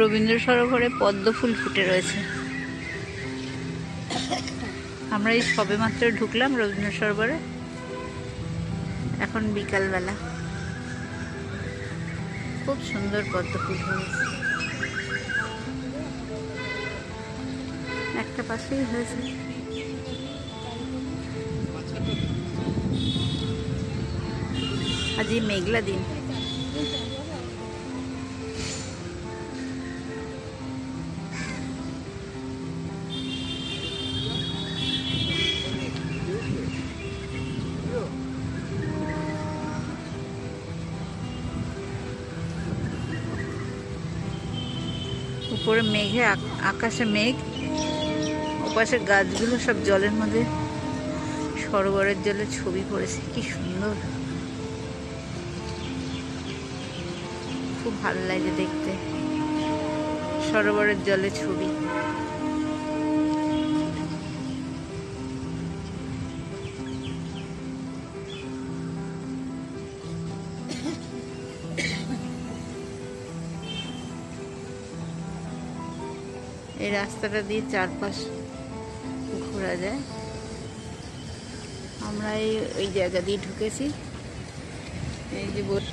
রবীন্দ্র সরোবরে পদ্ম ফুল ফুটে রয়েছে। আমরা এই সবেমাত্র ঢুকলাম রবীন্দ্র সরোবরে, এখন বিকালবেলা। খুব সুন্দর পদ্ম ফুল হয়েছে, একটা পাশেই হয়েছে। আজ এই মেঘলা দিন, উপরে মেঘে আকাশে মেঘ, ওপাশে গাছগুলো সব জলের মধ্যে সরোবরের জলে ছবি পড়েছে, কি সুন্দর, খুব ভালো লাগে দেখতে সরোবরের জলে ছবি। এই রাস্তাটা দিয়ে চারপাশ ঘোরা যায়। আমরা এই জায়গা দিয়ে ঢুকেছি। এই যে বোট